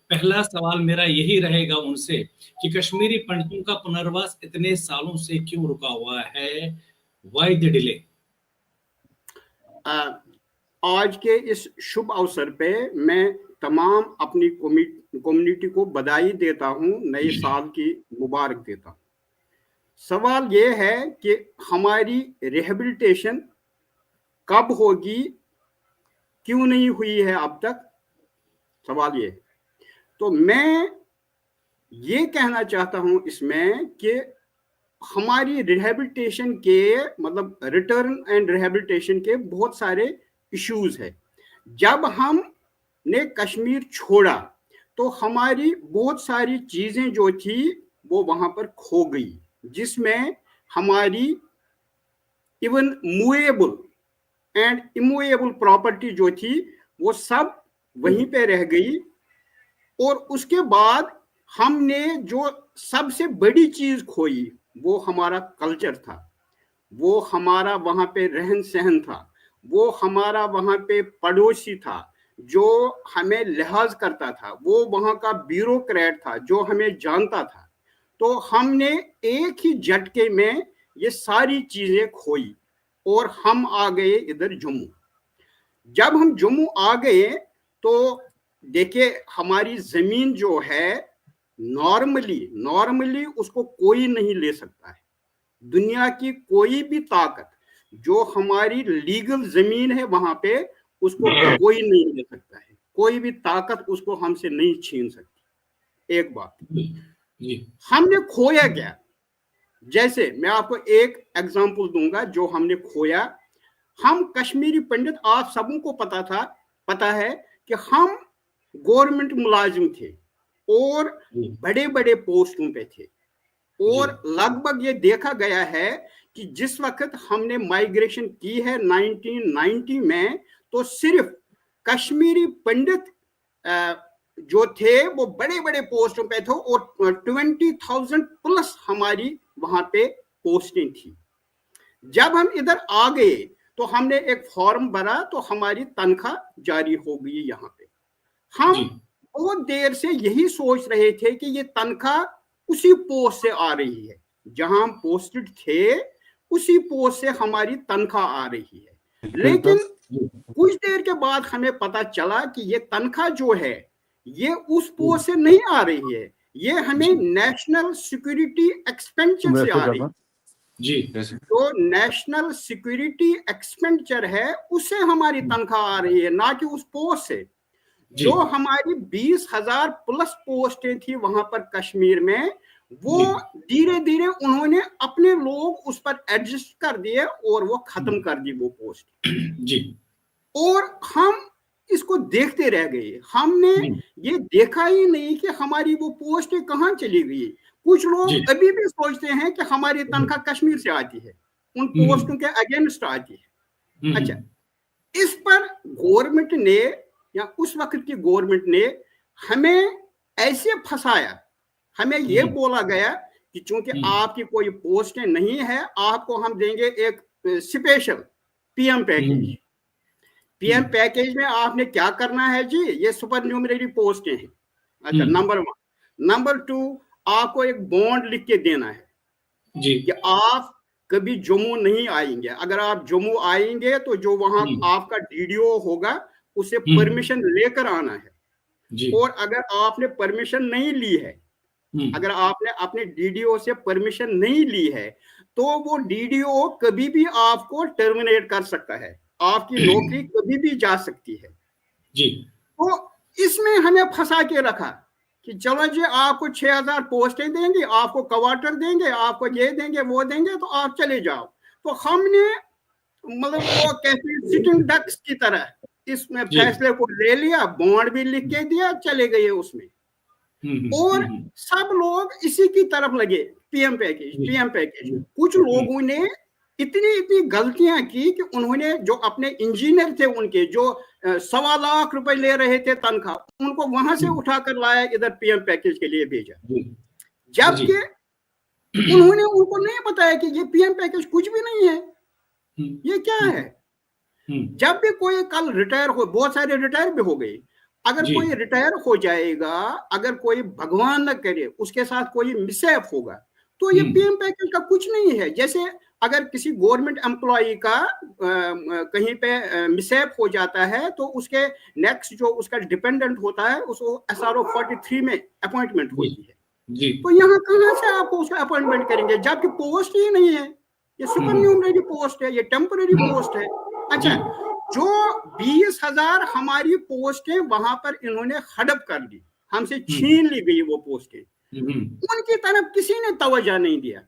पहला सवाल मेरा यही रहेगा उनसे कि कश्मीरी पंडितों का पुनर्वास इतने सालों से क्यों रुका हुआ है? Why the delay? आज के इस शुभ अवसर पे मैं तमाम अपनी कम्युनिटी को बधाई देता हूं, नए साल की मुबारक देता हूं। सवाल ये है कि हमारी रिहेबिलिटेशन कब होगी, क्यों नहीं हुई है अब तक, सवाल ये। तो मैं ये कहना चाहता हूं इसमें कि हमारी रिहेबिलिटेशन के मतलब रिटर्न एंड रिहेबिलिटेशन के बहुत सारे इश्यूज है। जब हमने कश्मीर छोड़ा तो हमारी बहुत सारी चीजें जो थी वो वहां पर खो गई, जिसमें हमारी even movable and immovable property जो थी वो सब वहीं पे रह गई। और उसके बाद हमने जो सबसे बड़ी चीज खोई वो हमारा कल्चर था, वो हमारा वहां पे रहन सहन था, वो हमारा वहां पे पड़ोसी था जो हमें लिहाज करता था, वो वहां का ब्यूरोक्रेट था जो हमें जानता था। तो हमने एक ही झटके में ये सारी चीजें खोई और हम आ गए इधर जम्मू। जब हम जम्मू आ गए तो देखिए हमारी जमीन जो है नॉर्मली उसको कोई नहीं ले सकता है। दुनिया की कोई भी ताकत जो हमारी लीगल जमीन है वहां पे उसको कोई नहीं ले सकता है, कोई भी ताकत उसको हमसे नहीं छीन सकती। एक बात, हमने खोया क्या? जैसे मैं आपको एक एग्जांपल दूंगा जो हमने खोया। हम कश्मीरी पंडित, आप सबों को पता है कि हम गवर्नमेंट मुलाजिम थे और बड़े बड़े पोस्टों पे थे। और लगभग ये देखा गया है कि जिस वक्त हमने माइग्रेशन की है 1990 में, तो सिर्फ कश्मीरी पंडित जो थे वो बड़े बड़े पोस्टों पे थे और 20,000 प्लस हमारी वहां पे पोस्टें थी। जब हम इधर आ गए तो हमने एक फॉर्म भरा तो हमारी तनख्वाह जारी हो गई। यहाँ पे हम बहुत देर से यही सोच रहे थे कि ये तनख्वाह उसी पोस्ट से आ रही है, जहां हम पोस्टेड थे उसी पोस्ट से हमारी तनख्वाह आ रही है। लेकिन कुछ देर के बाद हमें पता चला कि ये तनख्वाह जो है ये उस पोस्ट से नहीं आ रही है, ये हमें नेशनल सिक्योरिटी एक्सपेंडिचर से आ रही है। जी, तो नेशनल सिक्योरिटी एक्सपेंडिचर है उससे हमारी तनख्वाह आ रही है, ना कि उस पोस्ट से। जो हमारी 20,000 प्लस पोस्टें थी वहां पर कश्मीर में, वो धीरे धीरे उन्होंने अपने लोग उस पर एडजस्ट कर दिए और वो खत्म कर दी वो पोस्ट। जी। और हम इसको देखते रह गए, हमने ये देखा ही नहीं कि हमारी वो पोस्टें कहाँ चली गई। कुछ लोग अभी भी सोचते हैं कि हमारी तनख्वाह कश्मीर से आती है, उन पोस्टों के अगेंस्ट आती है। अच्छा, इस पर गवर्नमेंट ने या उस वक्त की गवर्नमेंट ने हमें ऐसे फंसाया, हमें ये बोला गया कि चूंकि आपकी कोई पोस्टें नहीं है, आपको हम देंगे एक special PM package. PM package में आपने क्या करना है जी, ये सुपर न्यूमरी पोस्टें हैं। अच्छा, नंबर 1। नंबर 2, आपको एक बॉन्ड लिख के देना है जी कि आप कभी जम्मू नहीं आएंगे। अगर आप जम्मू आएंगे तो जो वहां आपका डीडीओ होगा उसे परमिशन लेकर आना है जी। और अगर आपने परमिशन नहीं ली है, अगर आपने अपने डीडीओ से परमिशन नहीं ली है, तो वो डीडीओ कभी भी आपको टर्मिनेट कर सकता है, आपकी नौकरी कभी भी जा सकती है जी। तो इसमें हमें फंसा के रखा कि चलो जी आपको 6,000 पोस्टें देंगे, आपको क्वार्टर देंगे, आपको ये देंगे वो देंगे, तो आप चले जाओ। तो हमने मतलब वो कहते हैं सिटिंग डक्स की तरह इसमें फैसले को ले लिया, बॉन्ड भी लिख के दिया, चले गए उसमें। और सब लोग इसी की तरफ लगे, पीएम पैकेज। कुछ लोगों ने इतनी गलतियां की कि उन्होंने जो अपने इंजीनियर थे उनके जो 1.25 लाख रुपए ले रहे थे तनख्वाह, उनको वहां से उठाकर लाया, इधर पीएम पैकेज के लिए भेजा। जबकि उन्होंने उनको नहीं बताया कि ये पीएम पैकेज कुछ भी नहीं है, ये क्या है। जब भी कोई कल रिटायर हो, बहुत सारे रिटायर भी हो गए, अगर कोई रिटायर हो जाएगा, अगर कोई भगवान न करे उसके साथ कोई मिसहैप होगा, तो ये पीएम पैकेज का कुछ नहीं है। जैसे अगर किसी गवर्नमेंट एम्प्लॉय का कहीं पे मिसहैप हो जाता है तो उसके नेक्स्ट जो उसका डिपेंडेंट होता है उसको SRO 43 में अपॉइंटमेंट होती है। तो यहाँ कहाँ से आप उसको अपॉइंटमेंट करेंगे जबकि पोस्ट ही नहीं है, ये सुपरन्यूमरी पोस्ट है, ये टेम्पररी पोस्ट है। अच्छा, जो 20,000 हमारी पोस्टें वहां पर इन्होंने हड़प कर ली, हमसे छीन ली गई वो पोस्टें, उनकी तरफ किसी ने तवज्जो नहीं दिया।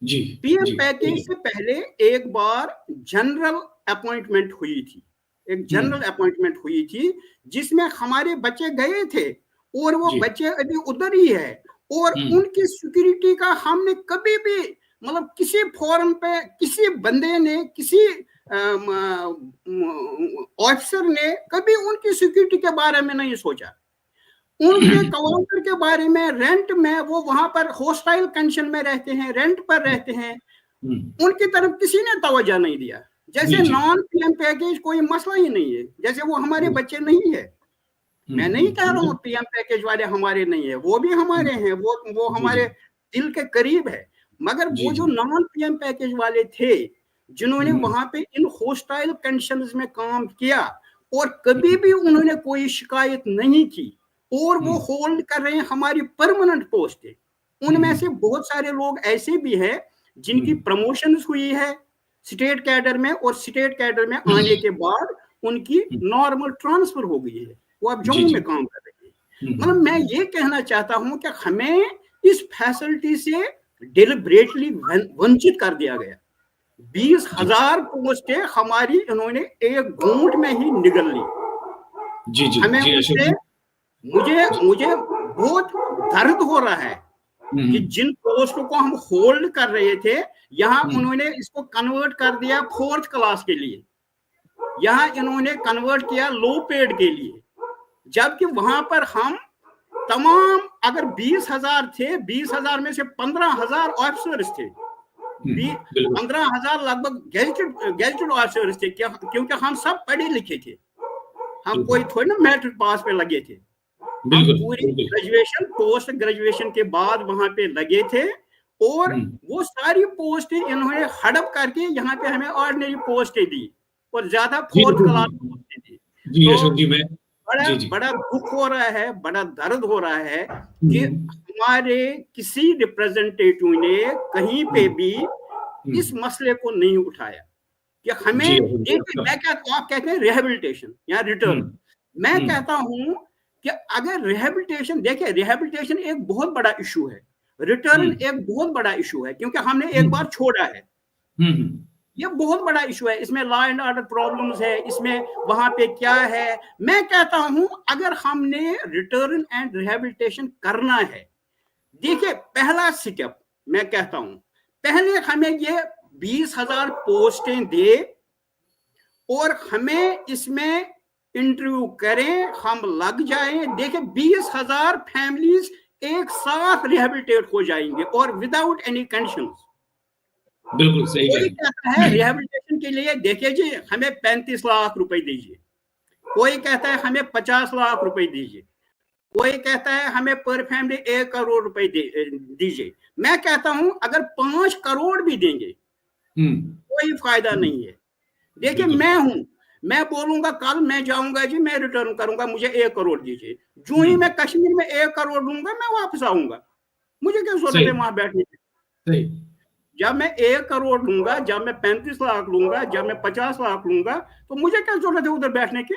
पीएम पैकेज से पहले एक बार जनरल अपॉइंटमेंट हुई थी, एक जनरल अपॉइंटमेंट हुई थी जिसमें हमारे बच्चे गए थे और वो बच्चे अभी उधर ही है, और उनकी सिक्योरिटी का हमने कभी भी मतलब किसी फोरम पे किसी बंदे ने, किसी ऑफिसर ने कभी उनकी सिक्योरिटी के बारे में नहीं सोचा। उनके कमांडर के बारे में, रेंट में, वो वहां पर हॉस्टाइल कंडीशन में रहते हैं, रेंट पर रहते हैं, उनकी तरफ किसी ने तवज्जो नहीं दिया। जैसे नॉन पीएम पैकेज कोई मसला ही नहीं है, जैसे वो हमारे बच्चे नहीं है। मैं नहीं कह रहा हूँ पीएम पैकेज वाले हमारे नहीं है, वो भी हमारे हैं, वो हमारे दिल के करीब है। मगर वो जो नॉन पीएम पैकेज वाले थे जिन्होंने वहां पे इन हॉस्टाइल कंडीशंस में काम किया और कभी भी उन्होंने कोई शिकायत नहीं की, और वो होल्ड कर रहे हैं हमारी परमानेंट पोस्ट है, उनमें से बहुत सारे लोग ऐसे भी हैं जिनकी प्रमोशंस हुई है स्टेट कैडर में, और स्टेट कैडर में आने के बाद उनकी नॉर्मल ट्रांसफर हो गई है, वो अब जम्मू में काम कर रही है। मतलब मैं ये कहना चाहता हूं कि हमें इस फैसिलिटी से डिलिबरेटली वंचित कर दिया गया। 20,000 पोस्टें हमारी इन्होंने एक घूंट में ही निगल ली। हमें उससे मुझे बहुत दर्द हो रहा है कि जिन पोस्टों को हम होल्ड कर रहे थे, यहाँ उन्होंने इसको कन्वर्ट कर दिया 4th क्लास के लिए, यहाँ इन्होंने कन्वर्ट किया लो पेड के लिए, जबकि वहां पर हम तमाम अगर 20,000 थे, 20,000 में से 15,000 ऑफिसर्स थे, 15,000 लगभग गैजेटेड ऑफिसर्स थे, क्योंकि हम सब पढ़े लिखे थे, हम कोई थोड़ी ना मैट्रिक पास पे लगे थे, हम पूरी ग्रेजुएशन पोस्ट ग्रेजुएशन के बाद वहां पे लगे थे, और वो सारी पोस्टें इन्होंने हड़प करके यहाँ पे हमें ऑर्डिनरी पोस्टें दी और ज्यादा 4th क्लास पोस्टें दी। तो बड़ा दुख हो रहा है, बड़ा दर्द हो रहा है कि हमारे किसी रिप्रेजेंटेटिव ने कहीं पे भी इस मसले को नहीं उठाया कि हमें आप कहते हैं रिहेबिलिटेशन या रिटर्न, मैं कहता हूं कि अगर रिहेबिलिटेशन, देखिए रिहेबिलिटेशन एक बहुत बड़ा इशू है, रिटर्न एक बहुत बड़ा इशू है, क्योंकि हमने एक बार छोड़ा है, ये बहुत बड़ा इशू है, इसमें लॉ एंड ऑर्डर प्रॉब्लम्स है, इसमें वहां पे क्या है। मैं कहता हूं अगर हमने रिटर्न एंड रिहेबिलिटेशन करना है, देखिए पहला स्टेप मैं कहता हूं, पहले हमें ये 20,000 पोस्टें दे और हमें इसमें इंटरव्यू करें, हम लग जाएं। देखिए 20,000 फैमिलीज एक साथ रिहेबिलिटेट हो जाएंगे और विदाउट एनी कंडीशंस। बिल्कुल सही। कोई कहता है रिहेबिलिटेशन के लिए देखिए जी हमें 35 लाख रुपए दीजिए, कोई कहता है हमें 50 लाख रुपए दीजिए, कोई कहता है हमें पर फैमिली 1 करोड़ रुपए दीजिए। मैं कहता हूं अगर 5 करोड़ भी देंगे कोई फायदा नहीं है। देखिए मैं बोलूंगा कल मैं जाऊंगा जी मैं रिटर्न करूंगा, मुझे 1 करोड़ दीजिए, जो ही मैं कश्मीर में 1 करोड़ लूंगा मैं वापस आऊंगा, मुझे क्या जरूरत है वहां बैठने की। जब मैं 1 करोड़ लूंगा, जब मैं 35 लाख लूंगा, जब मैं 50 लाख लूंगा, तो मुझे क्या जरूरत है उधर बैठने की।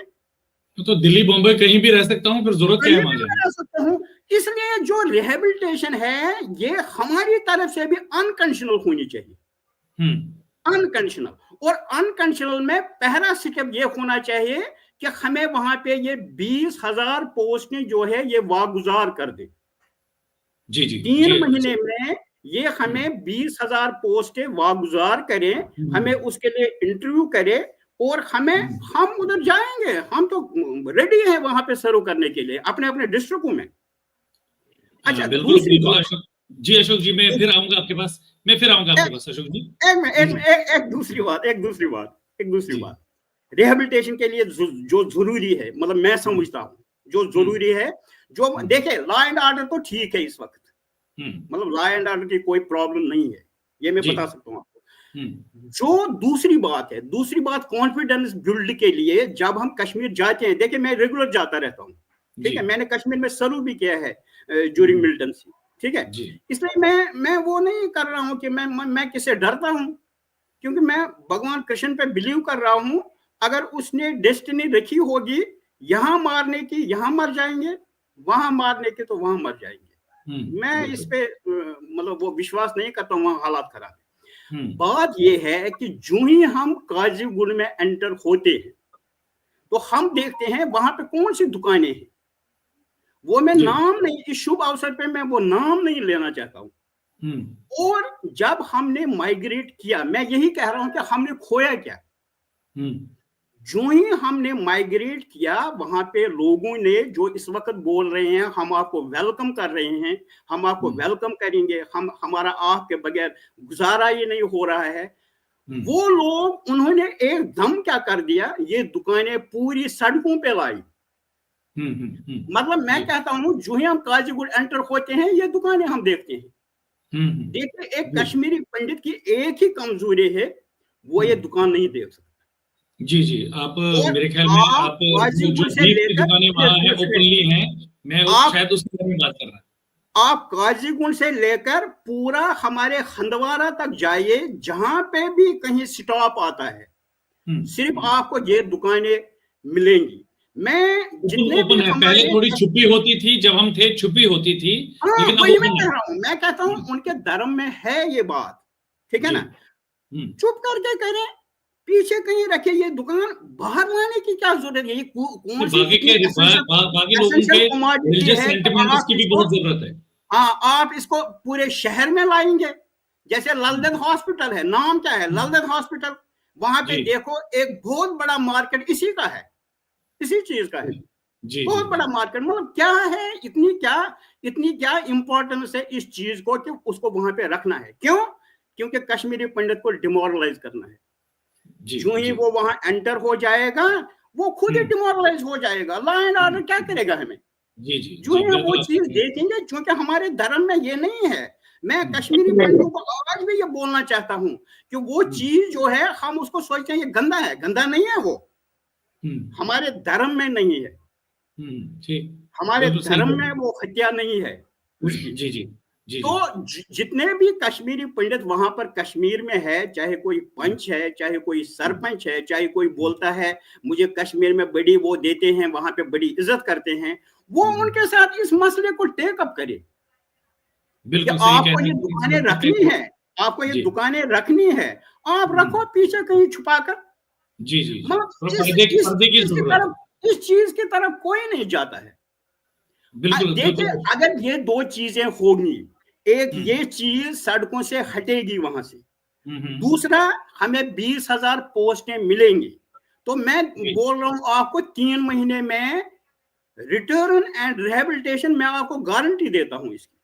तो दिल्ली बॉम्बे कहीं भी रह सकता हूँ, फिर जरूरत क्या है वहां जाने रह सकता हूँ। इसलिए जो रिहेबिलिटेशन है ये हमारी तरफ से भी अनकंडीशनल होनी चाहिए, अनकंडीशनल। और अनकंडीशनल में पहला स्टेप ये होना चाहिए कि हमें वहां पे ये 20,000 पोस्टें जो है ये वागुजार कर दे। 3 महीने में ये हमें 20,000 पोस्टें वागुजार करें, हमें उसके लिए इंटरव्यू करें और हम उधर जाएंगे, हम तो रेडी हैं वहां पे सर्व करने के लिए अपने अपने डिस्ट्रिक्टों में। अच्छा बिल्कुल जी अशोक जी, मैं फिर आऊंगा आपके पास, अशोक जी। एक दूसरी बात रिहेबिलिटेशन के लिए जो जरूरी है, मतलब मैं समझता हूँ जो जरूरी है, जो देखे लॉ एंड ऑर्डर तो ठीक है इस वक्त, मतलब लॉ एंड ऑर्डर की कोई प्रॉब्लम नहीं है, ये मैं बता सकता हूँ आपको। जो दूसरी बात है, दूसरी बात कॉन्फिडेंस बिल्ड के लिए जब हम कश्मीर जाते हैं, देखिए मैं रेगुलर जाता रहता हूँ, ठीक है, मैंने कश्मीर में सर्व भी किया है ड्यूरिंग मिलिटेंसी, ठीक है, इसलिए मैं वो नहीं कर रहा हूँ कि मैं किससे डरता हूँ, क्योंकि मैं भगवान कृष्ण पे बिलीव कर रहा हूँ। अगर उसने डेस्टिनी रखी होगी यहाँ मारने की, यहाँ मर जाएंगे, वहां मारने की तो वहां मर जाएंगे। मैं इस पे मतलब वो विश्वास नहीं करता हूँ, वहां हालात खराब है। बात ये है कि जो ही हम काजीगुंड में एंटर होते हैं तो हम देखते हैं वहां पे कौन सी दुकानें हैं, वो मैं नाम नहीं, इस शुभ अवसर पे मैं वो नाम नहीं लेना चाहता हूँ। और जब हमने माइग्रेट किया, मैं यही कह रहा हूं कि हमने खोया क्या, जो ही हमने माइग्रेट किया वहां पे लोगों ने जो इस वक्त बोल रहे हैं हम आपको वेलकम कर रहे हैं, हम आपको वेलकम करेंगे, हम हमारा आपके बगैर गुजारा ही नहीं हो रहा है, वो लोग उन्होंने एकदम क्या कर दिया, ये दुकानें पूरी सड़कों पे लाई। मतलब मैं कहता हूं जो ही हम काजीगुंड एंटर होते हैं ये दुकानें हम देखते हैं। देखिए एक कश्मीरी पंडित की एक ही कमजोरी है, वो ये दुकान नहीं देख सकता। जी आप मेरे ख्याल में आप जो बीफ की दुकानें वहां है ओपनली हैं, मैं शायद उसके बारे में बात कर रहा हूं। आप काजीगुंड से लेकर पूरा हमारे हंदवारा तक जाइए, जहां पे भी कहीं स्टॉप आता है सिर्फ आपको ये दुकानें मिलेंगी। मैं जितने भी पहले थोड़ी छुपी होती थी, जब हम थे छुपी होती थी, लेकिन वही मैं कह रहा हूं, मैं कहता हूं उनके धर्म में है ये बात, ठीक है ना, चुप करके करें, पीछे कहीं रखे, ये दुकान बाहर लाने की क्या जरूरत है, ये कौन सी बाकी लोगों के रिलीजियस सेंटिमेंट्स की भी बहुत जरूरत है। हाँ, आप इसको पूरे शहर में लाएंगे, जैसे ललदेद हॉस्पिटल है, नाम क्या है, ललदेद हॉस्पिटल, वहां पे देखो एक बहुत बड़ा मार्केट इसी का है, इसी चीज का है, बहुत बड़ा मार्केट। मतलब क्या है, इतनी क्या इंपॉर्टेंस है इस चीज को कि उसको वहां पे रखना है, क्यों, क्योंकि कश्मीरी पंडित को डिमोरलाइज करना है। जो ही वो वहां एंटर हो जाएगा वो खुद ही डिमोरलाइज हो जाएगा, लॉ एंड ऑर्डर क्या करेगा हमें। जो है वो चीज देखेंगे, क्योंकि हमारे धर्म में ये नहीं है। मैं कश्मीरी पंडितों को आज भी ये बोलना चाहता हूँ कि वो चीज जो है हम उसको सोचते हैं ये गंदा है, गंदा नहीं है, वो हमारे धर्म में नहीं है, हमारे धर्म में वो हत्या नहीं है उसकी। तो जितने भी कश्मीरी पंडित वहां पर कश्मीर में है, चाहे कोई पंच है, चाहे कोई सरपंच है, चाहे कोई बोलता है मुझे कश्मीर में बड़ी वो देते हैं, वहां पे बड़ी इज्जत करते हैं, वो उनके साथ इस मसले को टेक अप करे। बिल्कुल सही कह रहे हैं, आपको ये दुकानें रखनी है, आपको ये दुकानें रखनी है, आप रखो पीछे कहीं छुपाकर। इस चीज की तरफ कोई नहीं जाता है। देखिए अगर ये दो चीजें होंगी, एक ये चीज सड़कों से हटेगी वहां से, दूसरा हमें 20,000 पोस्टें मिलेंगी, तो मैं बोल रहा हूं आपको 3 महीने में रिटर्न एंड रिहेबिलिटेशन मैं आपको गारंटी देता हूं इसकी।